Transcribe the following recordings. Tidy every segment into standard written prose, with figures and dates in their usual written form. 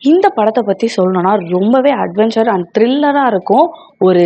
இந்த படத்த பத்தி சொல்லணும்னா, ரொம்பவே அட்வென்ச்சர் அண்ட் த்ரில்லரா இருக்கும். ஒரு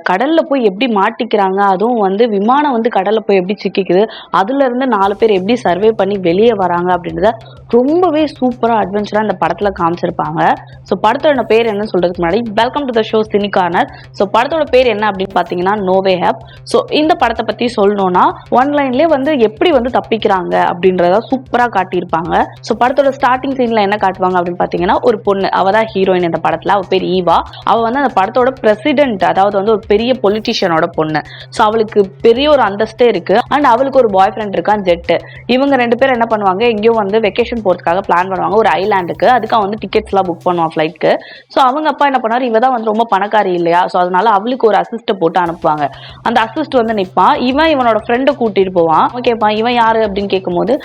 கடல்ல போய் எப்படி மாட்டிக்கிறாங்க, அதுவும் வந்து விமானம் வந்து கடல்ல போய் எப்படி சிக்கிக்குது, அதுலருந்து 4 பேர் எப்படி சர்வே பண்ணி வெளிய வராங்க அப்படின்றத ரொம்பவே சூப்பரா அட்வென்ச்சரா இந்த படத்துல காமிச்சிருப்பாங்க. ஸோ படத்தோட பேர் என்னன்னு சொல்றதுக்கு முன்னாடி, welcome to the show cine corner. So படத்தோட பேர் என்ன அப்படின்னு பார்த்தீங்கன்னா, நோ வே அப். ஸோ இந்த படத்த பத்தி சொல்லணும்னா, ஒன் லைன்லயே வந்து எப்படி வந்து தப்பிக்கிறாங்க அப்படின்றத சூப்பரா காட்டியிருப்பாங்க. ஸோ படத்தோட ஸ்டார்டிங் சீன்ல என்ன காட்டுவாங்க அப்படின்னு பார்த்தீங்கன்னா, ஒரு பொண்ணு, அவ தான் ஹீரோயின் இந்த படத்துல. அவ பேர் ஈவா. அவ வந்து அந்த படத்தோட பிரசிடென்ட், அதாவது வந்து ஒரு பெரிய பொலிட்டிஷியனோட பொண்ணு. ஸோ அவளுக்கு பெரிய ஒரு அந்தஸ்தே இருக்கு. அண்ட் அவளுக்கு ஒரு பாய் ஃப்ரெண்ட் இருக்கான், ஜெட். இவங்க 2 பேரும் என்ன பண்ணுவாங்க, எங்கேயோ வந்து வெக்கேஷன் போறதுக்காக பிளான் பண்ணுவாங்க ஒரு ஐலாண்டுக்கு. அதுக்கு வந்து டிக்கெட்ஸ் எல்லாம் புக் பண்ணுவான் ஃபிளைட்க்கு. ஸோ அவங்க அப்பா என்ன பண்ணாரு, இவ தான் வந்து ரொம்ப பணக்காரி இல்லையா, ஸோ அதனால அவளுக்கு ஒரு அசிஸ்ட போட்டு அனுப்புவாங்க. அந்த அசிஸ்ட் வந்து நிற்பான். இவனோட ஃப்ரெண்டை கூட்டிட்டு போவான். அவன் கேட்பான், இவன் யாரு அப்படின்னு கேட்கும்போது,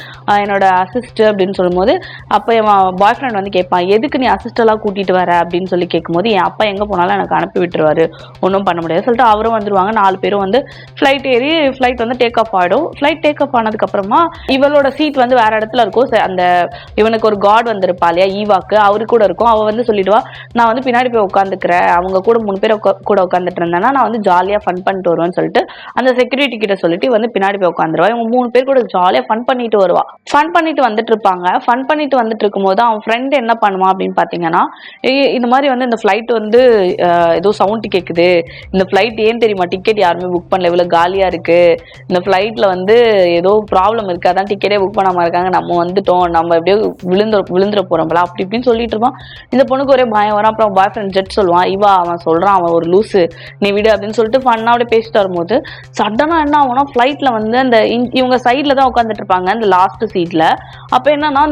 என்னோட அசிஸ்ட் அப்படின்னு சொல்லும்போது, அப்போ இவன் பாய் ஃப்ரெண்ட் வந்து கேட்பான், எதுக்கு நீ அசிஸ்டெல்லாம் கூட்டிட்டு வர அப்படின்னு சொல்லி கேட்கும்போது, என் அப்பா எங்க போனாலும் எனக்கு அனுப்பி விட்டுருவாரு, ஒன்றும் பண்ண முடியாது சொல்லிட்டு அவரும் வந்துருவாங்க. 4 பேரும் வந்து ஃபிளைட் ஏறி ஃபிளைட் வந்து டேக் ஆஃப் ஆகிடும். ஃபிளைட் டேக் ஆஃப் ஆனதுக்கு அப்புறமா இவளோட சீட் வந்து வேற இடத்துல இருக்கும். அந்த இவனுக்கு ஒரு காட் வந்திருப்பா இல்லையா, ஈவாக்கு, அவரு கூட இருக்கும். அவ வந்து சொல்லிடுவா, நான் வந்து பின்னாடி போய் உட்காந்துக்கிறேன், அவங்க கூட 3 பேர் கூட உட்காந்துட்டு இருந்தேன்னா நான் வந்து ஜாலியா ஃபன் பண்ணிட்டு வருவேன்னு சொல்லிட்டு அந்த செக்யூரிட்டி கிட்ட சொல்லிட்டு வந்து பின்னாடி போய் உட்காந்துருவா. இவங்க 3 பேர் கூட ஜாலியா ஃபன் பண்ணிட்டு வருவா. ஃபன் பண்ணிட்டு வந்துட்டு இருப்பாங்க. ஃபன் பண்ணிட்டு வந்துட்டு இருக்கும்போது அவன் ஃப்ரெண்ட் என்ன பண்ணுவான் அப்படின்னு பாத்தீங்கன்னா, இந்த மாதிரி வந்து இந்த ஃபிளைட் வந்து ஏதோ சவுண்ட் கேட்குது, இந்த ஃபிளைட் ஏன் தெரியுமா டிக்கெட் யாருமே புக் பண்ணல, இவ்வளவு காலியா இருக்கு, இந்த ஃபிளைட்ல வந்து ஏதோ ப்ராப்ளம் இருக்கு, அதான் டிக்கெட்டே புக் பண்ணாம இருக்காங்க, நம்ம வந்துட்டோம், நம்ம எப்படியோ விழுந்துட போறோம்ல அப்படி இப்படின்னு சொல்லிட்டு இருப்பான். இந்த பொண்ணுக்கு ஒரே பயம் வரும். அப்புறம் பாய் ஃப்ரெண்ட் ஜெட் சொல்லுவான், இவா அவன் சொல்றான், அவன் ஒரு லூசு, நீ விடு அப்படின்னு சொல்லிட்டு ஃபன்னா அப்படியே பேசிட்டு வரும்போது சடனா என்ன ஆகும்னா, ஃபிளைட்ல வந்து அந்த இவங்க சைட்ல தான் உட்காந்துட்டு இருப்பாங்க, இந்த லாஸ்ட் சீட்ல. அப்ப என்னன்னா,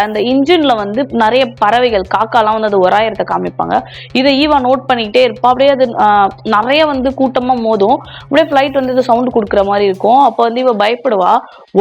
அந்த இன்ஜின்ல வந்து நிறைய பறவைகள், காக்காலாம் வந்து அது உராயறத காமிப்பாங்க. இதை ஈவா நோட் பண்ணிக்கிட்டே இருப்பா. அப்படியே அது நிறைய வந்து கூட்டமா மோதும். அப்படியே ஃபிளைட் வந்து சவுண்ட் கொடுக்குற மாதிரி இருக்கும். அப்போ வந்து இவ பயப்படுவா.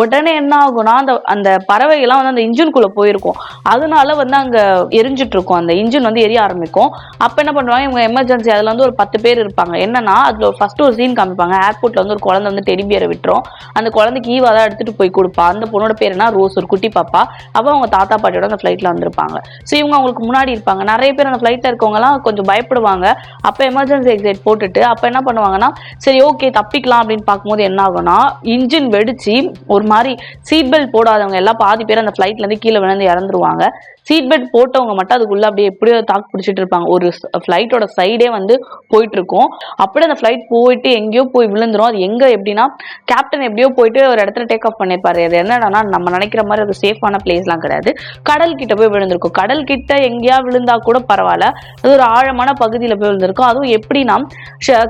உடனே என்ன ஆகும்னா, அந்த பறவைகள்லாம் வந்து அந்த இன்ஜின்குள்ள போயிருக்கும். அதனால வந்து அங்க எரிஞ்சிட்டு இருக்கும், அந்த இன்ஜின் வந்து எரிய ஆரம்பிக்கும். அப்ப என்ன பண்ணுவாங்க, இவங்க எமர்ஜென்சி, அதுல வந்து ஒரு 10 பேர் இருப்பாங்க. என்னன்னா, அதுல ஃபர்ஸ்ட் ஒரு சீன் காமிப்பாங்க. ஏர்போர்ட்ல வந்து ஒரு குழந்தை வந்து டெடி பியரை விட்டுரும். அந்த குழந்தைக்கு ஈவா தான் எடுத்துட்டு போய் கொடுப்பா. அந்த பொண்ணோட பேர் என்ன, ரோஸ், ஒரு குட்டி பாப்பா. அவ அவங்க தாத்தா பாட்டியோட அந்த ஃபிளைட்ல வந்திருப்பாங்க. ஸோ இவங்க அவங்களுக்கு முன்னாடி இருப்பாங்க. நிறைய பேர் அந்த ஃபிளைட்ல இருக்கவங்க எல்லாம் கொஞ்சம் பயப்படுவாங்க. அப்ப எமர்ஜென்சி எக்ஸிட் போட்டுட்டு அப்ப என்ன பண்ணுவாங்கன்னா, சரி ஓகே தப்பிக்கலாம் அப்படின்னு பார்க்கும்போது என்ன ஆகும்னா, இன்ஜின் வெடிச்சு ஒரு மாதிரி சீட் பெல்ட் போடாதவங்க எல்லாம் பாதி பேர் அந்த ஃபிளைட்ல இருந்து கீழே விழுந்து இறந்துருவாங்க. சீட் பெல்ட் போட்டவங்க மட்டும் அதுக்குள்ள அப்படியே எப்படியோ தாக்கு பிடிச்சிட்டு இருப்பாங்க. ஒரு ஃபிளைட்டோட சைடே வந்து போயிட்டு இருக்கும். அப்படியே அந்த ஃபிளைட் போயிட்டு எங்கேயோ போய் விழுந்துரும். அது எங்க எப்படின்னா, கேப்டன் எப்படியோ போயிட்டு ஒரு இடத்துல டேக் ஆஃப் பண்ணிருப்பாரு. அது என்னன்னா, நம்ம நினைக்கிற மாதிரி அது சேஃபான பிளேஸ்லாம் கிடையாது. கடல் கிட்ட போய் விழுந்திருக்கும். கடல் கிட்ட எங்கேயா விழுந்தா கூட பரவாயில்ல, அது ஒரு ஆழமான பகுதியில போய் விழுந்திருக்கும். அதுவும் எப்படின்னா,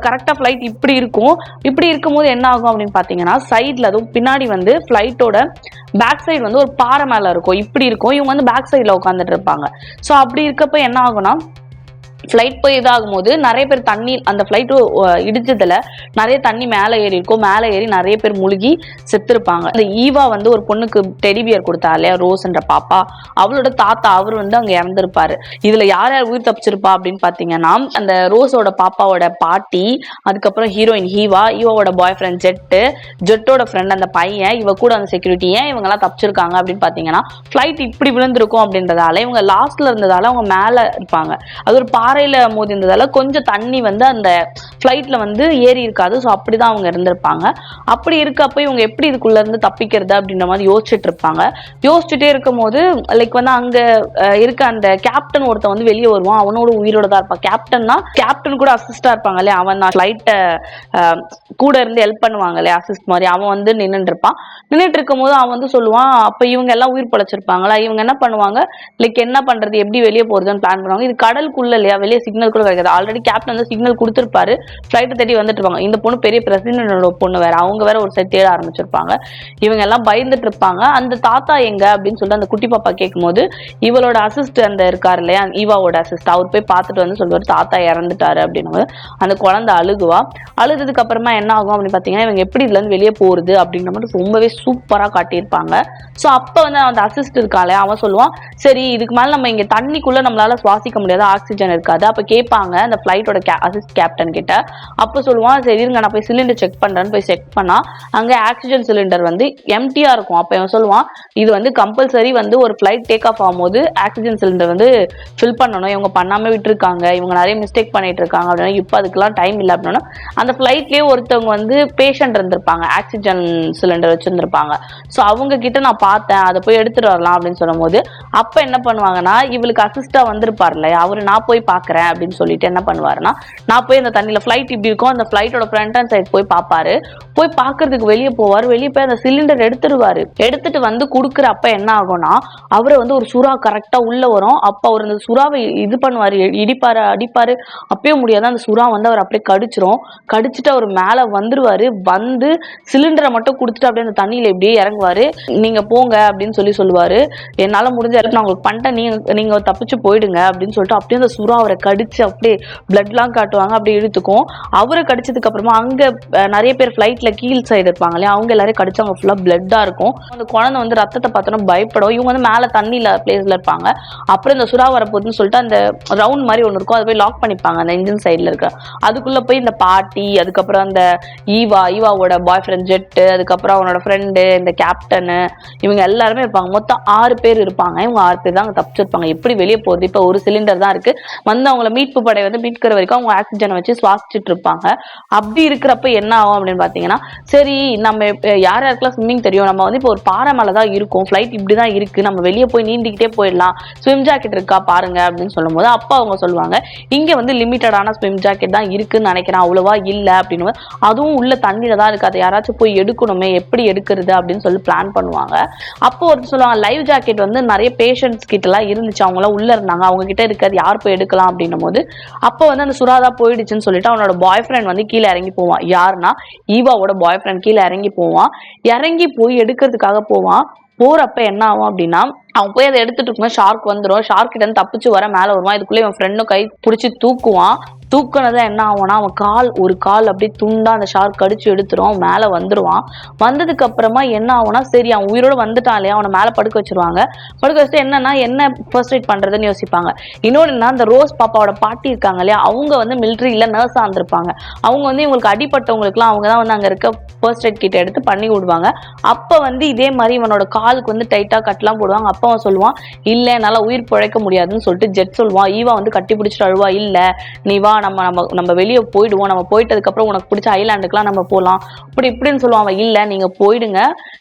கரெக்டா ஃபிளைட் இப்படி இருக்கும். இப்படி இருக்கும்போது என்ன ஆகும் அப்படின்னு பாத்தீங்கன்னா, சைட்ல அதுவும் பின்னாடி வந்து ஃபிளைட்டோட பேக் சைடு வந்து ஒரு பாறை மேல இருக்கும். இப்படி இருக்கும். இவங்க வந்து பேக் சைட்ல உட்காந்துட்டு இருப்பாங்க. ஸோ அப்படி இருக்கப்ப என்ன ஆகும்னா, ஃபிளைட் போய் இதாகும் போது நிறைய பேர் தண்ணி, அந்த ஃபிளைட் இடிச்சதுல நிறைய தண்ணி மேலே ஏறி இருக்கும். மேலே ஏறி நிறைய பேர் முழுகி செத்துருப்பாங்க. அந்த ஈவா வந்து ஒரு பொண்ணுக்கு டெடிபியர் கொடுத்தா இல்லையா, ரோஸ்ன்ற பாப்பா, அவளோட தாத்தா அவர் வந்து அங்க இறந்துருப்பாரு. இதுல யார் யார் உயிர் தப்பிச்சிருப்பா அப்படின்னு பாத்தீங்கன்னா, அந்த ரோஸோட பாப்பாவோட பாட்டி, அதுக்கப்புறம் ஹீரோயின் ஈவாவோட பாய் ஃப்ரெண்ட் ஜெட்டோட ஃப்ரெண்ட் அந்த பையன், இவ கூட அந்த செக்யூரிட்டி. ஏன் இவங்க எல்லாம் தப்பிச்சிருக்காங்க அப்படின்னு பாத்தீங்கன்னா, ஃபிளைட் இப்படி விழுந்திருக்கும் அப்படின்றதால இவங்க லாஸ்ட்ல இருந்ததால அவங்க மேல இருப்பாங்க. அது ஒரு பாறையில மோதி இருந்ததால கொஞ்சம் தண்ணி வந்து அந்த ஃபிளைட்ல வந்து ஏறி இருக்காது. ஸோ அப்படிதான் அவங்க இருந்திருப்பாங்க. அப்படி இருக்கப்ப இவங்க எப்படி இதுக்குள்ள இருந்து தப்பிக்கிறது அப்படின்ற மாதிரி யோசிச்சுட்டு இருப்பாங்க. யோசிச்சுட்டே இருக்கும் போது லைக் வந்து அங்க இருக்க அந்த கேப்டன் ஒருத்தன் வந்து வெளியே வருவான். அவனோட உயிரோட தான் இருப்பான். கேப்டன் கூட அசிஸ்டா இருப்பாங்க இல்லையா, அவன் தான் ஃபிளைட்டை கூட இருந்து ஹெல்ப் பண்ணுவாங்க இல்லையா, அசிஸ்ட் மாதிரி. அவன் வந்து நின்றுட்டு இருப்பான். நின்றுட்டு இருக்கும் போது அவன் வந்து சொல்லுவான், அப்ப இவங்க எல்லாம் உயிர் பழைச்சிருப்பாங்களா, இவங்க என்ன பண்ணுவாங்க, லைக் என்ன பண்றது, எப்படி வெளியே போறதுன்னு பிளான் பண்ணுவாங்க. இது கடலுக்குள்ள இல்லையா, வெளியே சிக்னல் கூட கிடைக்காது. ஆல்ரெடி கேப்டன் வந்து சிக்னல் கொடுத்துருப்பாரு. ஃபிளைட்டை தேடி வந்துட்டு இருப்பாங்க. இந்த பொண்ணு பெரிய பிரசிடென்டோட பொண்ணு வேற, அவங்க வேற ஒரு சைட் தேட ஆரம்பிச்சிருப்பாங்க. இவங்க எல்லாம் பயந்துட்டு இருப்பாங்க. அந்த தாத்தா எங்க அப்படின்னு சொல்லிட்டு அந்த குட்டி பாப்பா கேட்கும்போது, இவளோட அசிஸ்ட் அந்த இருக்காரு இல்லையா, ஈவாவோட அசிஸ்ட், அவர் போய் பார்த்துட்டு வந்து சொல்லுவாரு, தாத்தா இறந்துட்டாரு அப்படின்னு. அந்த குழந்தை அழுகுவா. அழுதுக்கு அப்புறமா என்ன ஆகும் அப்படின்னு பாத்தீங்கன்னா, இவங்க எப்படி இதுல இருந்து வெளியே போறது அப்படின்ற மாதிரி ரொம்பவே சூப்பரா காட்டியிருப்பாங்க. ஸோ அப்ப வந்து அந்த அசிஸ்ட் இருக்காளே, அவன் சொல்லுவான், சரி இதுக்கு மேல நம்ம இங்க தண்ணிக்குள்ள நம்மளால சுவாசிக்க முடியாது, ஆக்சிஜன் இருக்காது, இருக்காது. அப்ப கேட்பாங்க அந்த ஃபிளைட்டோட அசிஸ்ட் கேப்டன் கிட்ட. அப்ப சொல்லுவான், சரி இருங்க நான் போய் சிலிண்டர் செக் பண்றேன்னு போய் செக் பண்ணா அங்க ஆக்சிஜன் சிலிண்டர் வந்து எம்டியா இருக்கும். அப்ப இவன் சொல்லுவான், இது வந்து கம்பல்சரி வந்து ஒரு ஃபிளைட் டேக் ஆஃப் ஆகும்போது ஆக்சிஜன் சிலிண்டர் வந்து ஃபில் பண்ணணும், இவங்க பண்ணாம விட்டுருக்காங்க, இவங்க நிறைய மிஸ்டேக் பண்ணிட்டு இருக்காங்க அப்படின்னா இப்போ அதுக்கெல்லாம் டைம் இல்லை அப்படின்னா அந்த ஃபிளைட்லயே ஒருத்தவங்க வந்து பேஷண்ட் இருந்திருப்பாங்க, ஆக்சிஜன் சிலிண்டர் வச்சிருந்திருப்பாங்க. ஸோ அவங்க கிட்ட நான் பார்த்தேன், அதை போய் எடுத்துட்டு வரலாம் அப்படின்னு சொல்லும் போது அப்ப என்ன பண்ணுவாங்கன்னா, இவளுக்கு அசிஸ்டா வந்திருப்பார்ல அவரு, நான் போய் பாக்குறேன் அப்படின்னு சொல்லிட்டு என்ன பண்ணுவாருன்னா, நான் போய் அந்த தண்ணியில ஃபிளைட் இப்படி இருக்கும், அந்த ஃபிளைட்டோட ஃப்ரண்ட் அண்ட் சைட் போய் பார்ப்பாரு. போய் பாக்குறதுக்கு வெளியே போவார். வெளியே போய் அந்த சிலிண்டர் எடுத்துருவாரு. எடுத்துட்டு வந்து குடுக்குற அப்ப என்ன ஆகும்னா, அவரை வந்து ஒரு சுறா கரெக்டா உள்ள வரும். அப்ப அவர் அந்த சுறாவை இது பண்ணுவாரு, இடிப்பாரு, அடிப்பாரு. அப்பயே முடியாது, அந்த சுறா வந்து அவர் அப்படியே கடிச்சிரும். கடிச்சிட்டு அவர் மேல வந்துருவாரு. வந்து சிலிண்டரை மட்டும் கொடுத்துட்டு அப்படியே அந்த தண்ணியில இப்படியே இறங்குவாரு. நீங்க போங்க அப்படின்னு சொல்லுவாரு. என்னால முடிஞ்ச அளவுக்கு நான் உங்களுக்கு பண்ணிட்டேன், நீங்க தப்பிச்சு போயிடுங்க அப்படின்னு சொல்லிட்டு அப்படியே அந்த சுறா அவரை கடிச்சு அப்படியே பிளட் எல்லாம் காட்டுவாங்க. அப்படியே இழுத்துக்கும். அவரை கடிச்சதுக்கு அப்புறமா அங்க நிறைய பேர் ஃபிளைட்ல கீழ் சைடு இருப்பாங்க இல்லையா, அவங்க எல்லாரும் கடிச்சு அவங்க ஃபுல்லா பிளட்டா இருக்கும். அந்த குழந்தை வந்து ரத்தத்தை பார்த்தோன்னா பயப்படும். இவங்க வந்து மேல தண்ணியில பிளேஸ்ல இருப்பாங்க. அப்புறம் இந்த சுறா வரப்போகுதுன்னு சொல்லிட்டு அந்த ரவுண்ட் மாதிரி ஒன்று இருக்கும், அதை போய் லாக் பண்ணிப்பாங்க அந்த இன்ஜின் சைட்ல இருக்க. அதுக்குள்ள போய் இந்த பாட்டி, அதுக்கப்புறம் அந்த ஈவாவோட பாய் ஃப்ரெண்ட் ஜெட்டு, அதுக்கப்புறம் அவனோட ஃப்ரெண்டு, இந்த கேப்டனு, இவங்க எல்லாருமே இருப்பாங்க. மொத்தம் 6 பேர் இருப்பாங்க. இவங்க 6 பேர் தான் அங்கே தப்பிச்சிருப்பாங்க. எப்படி வெளியே போகுது, இப்போ ஒரு சிலிண்டர் தான் இருக்கு. வந்து அவங்கள மீட்பு படை வந்து மீட்கிற வரைக்கும் அவங்க ஆக்சிஜனை வச்சு சுவாசிச்சுட்டு இருப்பாங்க. அப்படி இருக்கிறப்ப என்ன ஆகும் அப்படின்னு பாத்தீங்கன்னா, சரி நம்ம யாருக்கெல்லாம் ஸ்விம்மிங் தெரியும், நம்ம வந்து இப்போ ஒரு பாறை மேல தான் இருக்கும், ஃபிளைட் இப்படிதான் இருக்கு, நம்ம வெளியே போய் நீந்திக்கிட்டே போயிடலாம், ஸ்விம் ஜாக்கெட் இருக்கா பாருங்க அப்படின்னு சொல்லும் போது அப்பா அவங்க சொல்லுவாங்க, இங்க வந்து லிமிட்டடான ஸ்விம் ஜாக்கெட் தான் இருக்குன்னு நினைக்கிறேன், அவ்வளவா இல்லை அப்படின்னு. அதுவும் உள்ள தண்ணியில தான் இருக்கு, அதை யாராச்சும் போய் எடுக்கணுமே, எப்படி எடுக்கிறது அப்படின்னு சொல்லி பிளான் பண்ணுவாங்க. அப்போ ஒரு சொல்லுவாங்க, லைவ் ஜாக்கெட் வந்து நிறைய பேஷண்ட்ஸ் கிட்ட எல்லாம் இருந்துச்சு, அவங்க எல்லாம் உள்ள இருந்தாங்க, அவங்க கிட்ட இருக்காது, யார் போய் எடுக்கலாம் அப்படின்னும் போது அப்போ வந்து அந்த சுறாதா போயிடுச்சுன்னு சொல்லிட்டு அவனோட பாய் ஃப்ரெண்ட் வந்து கீழே இறங்கி போவான். யாருன்னா ஈவாவோட பாய் ஃப்ரெண்ட் கீழே இறங்கி போவான். இறங்கி போய் எடுக்கிறதுக்காக போவான். போறப்ப என்ன ஆகும் அப்படின்னா, அவன் போய் அதை எடுத்துட்டு இருக்கும்போது ஷார்க் வந்துடும். ஷார்க் கிட்ட இருந்து தப்பிச்சு வர மேல வருவான். இதுக்குள்ளே இவன் ஃப்ரெண்டும் கை பிடிச்சி தூக்குவான். தூக்குனதை என்ன ஆகும்னா, அவன் ஒரு கால் அப்படியே துண்டா அந்த ஷார்க் கடிச்சு எடுத்துரும். மேல வந்துருவான். வந்ததுக்கு அப்புறமா என்ன ஆகும்னா, சரி அவன் உயிரோட வந்துட்டான் இல்லையா, அவனை மேல படுக்க வச்சிருவாங்க. படுக்க வச்சுட்டு என்ன ஃபர்ஸ்ட் எய்ட் பண்றதுன்னு யோசிப்பாங்க. இன்னொன்னு என்ன, அந்த ரோஸ் பாப்பாவோட பாட்டி இருக்காங்க இல்லையா, அவங்க வந்து மிலிட்ரியில நர்ஸா இருந்திருப்பாங்க. அவங்க வந்து இவங்களுக்கு அடிப்பட்டவங்களுக்குலாம் அவங்க தான் வந்து அங்க இருக்க ஃபர்ஸ்ட் எய்ட் கிட்ட எடுத்து பண்ணி விடுவாங்க. அப்ப வந்து இதே மாதிரி இவனோட காலுக்கு வந்து டைட்டா கட்டெல்லாம் போடுவாங்க. அப்ப அவன் சொல்லுவான், இல்ல என்னால உயிர் பிழைக்க முடியாதுன்னு சொல்லிட்டு ஜெட் சொல்லுவான். ஈவா வந்து கட்டி பிடிச்சிட்டு அழுவா, இல்ல நீ வா, நம்ம வெளியே போயிடுவோம், நம்ம போயிட்டதுக்கு அப்புறம் உனக்கு பிடிச்ச ஐலாண்டுக்குலாம் நம்ம போகலாம் அப்படி இப்படின்னு சொல்லுவாங்க. இல்ல நீங்க போயிடுங்க,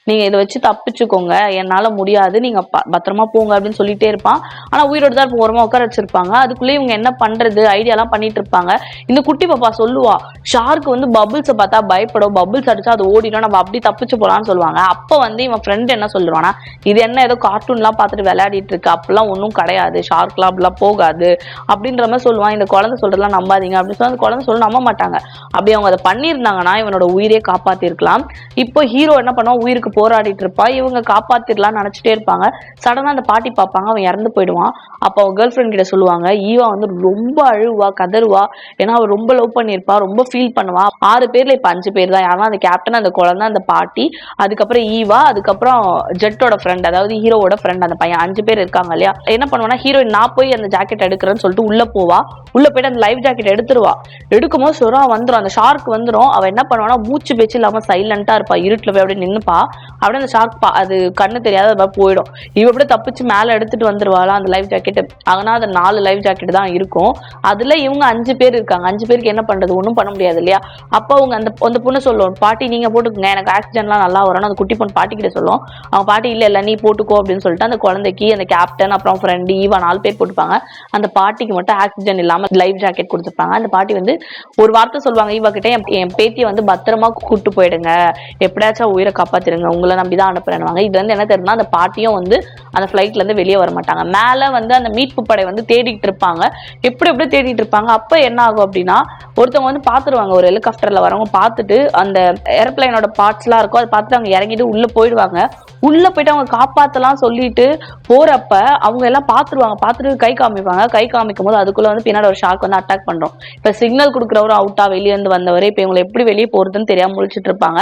நீங்க இதை வச்சு தப்பிச்சுக்கோங்க, என்னால முடியாது, நீங்க பத்திரமா போங்க அப்படின்னு சொல்லிட்டே இருப்பான். ஆனா உயிரோடு தான் ஓரமா உட்கார வச்சிருப்பாங்க. அதுக்குள்ளே இவங்க என்ன பண்றது ஐடியாலாம் பண்ணிட்டு இருப்பாங்க. இந்த குட்டி பாப்பா சொல்லுவா, ஷார்க் வந்து பபிள்ஸை பார்த்தா பயப்படும், பபிள்ஸ் அடிச்சா அது ஓடிடும், நம்ம அப்படி தப்பிச்சு போலான்னு சொல்லுவாங்க. அப்ப வந்து இவன் ஃப்ரெண்ட் என்ன சொல்லுவானா, இது என்ன ஏதோ கார்ட்டூன்லாம் பார்த்துட்டு விளையாடிட்டு இருக்கு, அப்பெல்லாம் ஒன்றும் கிடையாது, ஷார்க்லாம் அப்படிலாம் போகாது அப்படின்ற மாதிரி சொல்லுவான். இந்த குழந்தை சொல்றதெல்லாம் நம்பாதீங்க அப்படின்னு சொல்லி அந்த குழந்தை சொல்ல நம்ப மாட்டாங்க. அப்படி அவங்க அதை பண்ணியிருந்தாங்கன்னா இவனோட உயிரே காப்பாத்திருக்கலாம். இப்போ ஹீரோ என்ன பண்ணுவான், உயிருக்கு போராடிட்டு இருப்பா, இவங்க காப்பாத்திரலாம்னு நினைச்சிட்டே இருப்பாங்க. சடனா அந்த பாட்டி பார்ப்பாங்க, அவன் இறந்து போயிடுவான். அப்போ அவன் கேர்ள் ஃப்ரெண்ட் கிட்ட சொல்லுவாங்க, ஈவா வந்து ரொம்ப அழுவா, கதறுவா, ஏன்னா அவ ரொம்ப லவ் பண்ணியிருப்பா, ரொம்ப ஃபீல் பண்ணுவா. 6 பேர்ல இப்ப 5 பேர் தான், யாரும் அந்த கேப்டன், அந்த குழந்தை, அந்த பாட்டி, அதுக்கப்புறம் ஈவா, அதுக்கப்புறம் ஜெட்டோட ஃப்ரெண்ட், அதாவது ஹீரோவோட ஃப்ரெண்ட், அந்த பையன், 5 பேர் இருக்காங்க இல்லையா. என்ன பண்ணுவானா, ஹீரோயின் நான் போய் அந்த ஜாக்கெட் எடுக்கிறேன்னு சொல்லிட்டு உள்ள போவா. உள்ள போயிட்டு அந்த லைஃப் ஜாக்கெட் எடுத்துருவா. எடுக்கும்போது சுறா வந்துடும், அந்த ஷார்க் வந்துடும். அவ என்ன பண்ணுவானா, மூச்சு பேச்சு இல்லாம சைலண்டா இருப்பா, இருட்டுல போய் அப்படியே நின்னுப்பா. அப்படியே அந்த ஷார்க் அது கண்ணு தெரியாத அது போயிடும். இவ அப்படியே தப்பிச்சு மேல எடுத்துட்டு வந்துருவாளா அந்த லைஃப் ஜாக்கெட். ஆனா அது 4 லைஃப் ஜாக்கெட் தான் இருக்கும். அதுல இவங்க 5 பேர் இருக்காங்க. 5 பேருக்கு என்ன பண்றது, ஒன்றும் பண்ண முடியாது இல்லையா. அப்போ அவங்க அந்த பொண்ணு சொல்லுவோம், பாட்டி நீங்க போட்டுக்கோங்க, எனக்கு ஆக்சிஜன்லாம் நல்லா வரணும். அந்த குட்டி பொண்ணு பாட்டி கிட்ட சொல்லுவோம். அவங்க பாட்டி இல்ல நீ போட்டுக்கோ அப்படின்னு சொல்லிட்டு அந்த குழந்தைக்கு, அந்த கேப்டன், அப்புறம் ஃப்ரெண்ட் ஈவா 4 பேர் போட்டுப்பாங்க. அந்த பாட்டிக்கு மட்டும் ஆக்சிஜன் இல்லாம லைஃப் ஜாக்கெட் கொடுத்துருப்பாங்க. அந்த பாட்டி வந்து ஒரு வார்த்தை சொல்லுவாங்க ஈவா கிட்ட, என் பேத்தியை வந்து பத்திரமா கூட்டு போயிடுங்க, எப்படியாச்சும் உயிரை காப்பாத்திருங்க, உங்களை நம்பிதான் அனுப்புறேன்னுவாங்க. இது வந்து என்ன தெரியுமா, அந்த பாட்டியும் வந்து அந்த ஃபிளைட்ல இருந்து வெளியே வர மாட்டாங்க. மேல வந்து அந்த மீட்பு படை வந்து தேடிட்டு இருப்பாங்க. எப்படி தேடிட்டு இருப்பாங்க. அப்ப என்ன ஆகும் அப்படின்னா, ஒருத்தவங்க வந்து பாத்துருவாங்க, ஒரு ஹெலிகாப்டர்ல வரவங்க பார்த்துட்டு அந்த ஏரோப்ளைனோட பார்ட்ஸ் எல்லாம் இருக்கும், அதை பார்த்துட்டு அவங்க இறங்கிட்டு உள்ள போயிடுவாங்க. உள்ள போயிட்டு அவங்க காப்பாத்தலாம் சொல்லிட்டு தூக்கிட்டு போறப்ப அவங்க எல்லாம் பார்த்துட்டு கை காமிப்பாங்க. கை காமிக்கும் போது அதுக்குள்ள வந்து பின்னாடி ஒரு ஷார்க் வந்து அட்டாக் பண்றோம். இப்ப சிக்னல் கொடுக்குறவரு அவுட்டா, வெளியே இருந்து வந்தவரு இப்ப இவங்களை எப்படி வெளியே போறதுன்னு தெரியாம முழிச்சிட்டு இருப்பாங்க.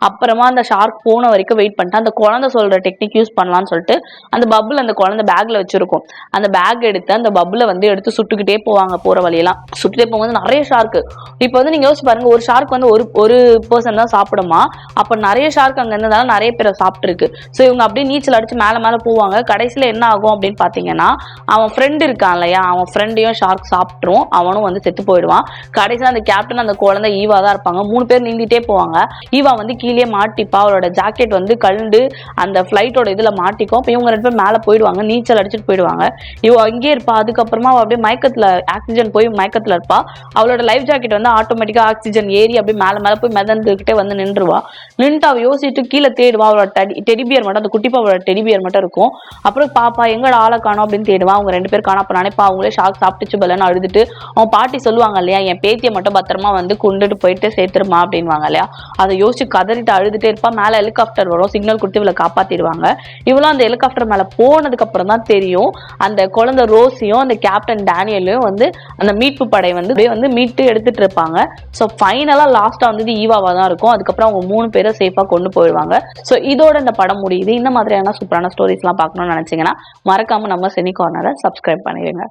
அப்புறமா அந்த ஷார்க் போன வரைக்கும் வெயிட் பண்ணிட்டு அந்த குழந்தை சொல்ற டெக்னிக் யூஸ் பண்ணலாம்னு சொல்லிட்டு அந்த பபுள் அந்த குழந்தை பேக்ல வச்சிருக்கும். அந்த பேக் எடுத்து அந்த பபுளை வந்து எடுத்து சுட்டுக்கிட்டே போவாங்க. போற வழியெல்லாம் சுட்டுட்டே போகும்போது நிறைய ஷார்க். இப்ப வந்து நீங்க யோசிச்சு பாருங்க, ஒரு ஷார்க் வந்து ஒரு பர்சன் தான் சாப்பிடுமா, அப்ப நிறைய ஷார்க் அங்க இருந்ததால நிறைய பேரை சாப்பிட்டு இருக்கு. ஸோ இவங்க அப்படியே நீச்சல் அடிச்சு மேல மேல போவாங்க. கடைசியில என்ன ஆகும் அப்படின்னு பாத்தீங்கன்னா, அவன் ஃப்ரெண்ட் இருக்கான் இல்லையா, அவன் ஃப்ரெண்டையும் ஷார்க் சாப்பிட்டுரும். அவனும் வந்து செத்து போயிடுவான். கடைசியில அந்த கேப்டன் அந்த குழந்தை ஈவா தான் இருப்பாங்க. 3 பேர் நீந்திட்டே போவாங்க. ஈவா வந்து கீழே மாட்டிப்பா. அவளோட ஜாக்கெட் வந்து கழுண்டு அந்த ஃபிளைட்டோட இதுல மாட்டிக்கும். இப்போ இவங்க 2 பேர் மேல போயிடுவாங்க, நீச்சல் அடிச்சுட்டு போயிடுவாங்க. இவ அங்கேயே இருப்பா. அதுக்கப்புறமா அப்படியே மயக்கத்துல ஆக்சிஜன் போய் மயக்கத்துல இருப்பா. அவளோட லைஃப் ஜாக்கெட் வந்து ஆட்டோமேட்டிக்கா ஆக்சிஜன் ஏறி அப்படியே மேல மேல போய் மிதந்துகிட்டே வந்து நின்றுவா. நின்று அவ யோசிச்சுட்டு கீழே தேடுவா. அவளோட டெடிபியர் மட்டும், அந்த குட்டிப்பாவோட டெடிபியர் மட்டும் இருக்கும். அப்புறம் பாப்பா எங்கட ஆளை காணோம் அப்படின்னு தேடுவா. அவங்க 2 பேர் காணா. அப்ப நினைப்பா அவங்களே ஷார்க் சாப்பிட்டுச்சு பலன்னு அழுதுட்டு, அவன் பாட்டி சொல்லுவாங்க இல்லையா, என் பேத்தியை மட்டும் பத்திரமா வந்து கொண்டுட்டு போயிட்டு சேர்த்துருமா அப்படின்வாங்க இல்லையா. அதை யோசிச்சு கதறிட்டு அழுதுட்டே இருப்பா. மேல ஹெலிகாப்டர் வரும், சிக்னல் கொடுத்து இவளை காப்பாத்திடுவாங்க. இவளும் அந்த ஹெலிகாப்டர் மேல போனதுக்கு அப்புறம் தான் தெரியும் அந்த குழந்தை ரோசியும் அந்த கேப்டன் டேனியலும் வந்து அந்த மீட்பு படை வந்து மீட்டு எடுத்துட்டு இருப்பாங்க. ஸோ ஃபைனலா லாஸ்டா வந்து ஈவாவா தான் இருக்கும். அதுக்கப்புறம் அவங்க 3 பேரை சேஃபா கொண்டு போயிடுவாங்க. ஸோ இதோட இந்த படம் முடியுது. இந்த மாதிரியான சூப்பரான ஸ்டோரிஸ் எல்லாம் பார்க்கணும்னு நினைச்சீங்கன்னா மறக்காம நம்ம சினி கார்னரை சப்ஸ்கிரைப் பண்ணிடுங்க.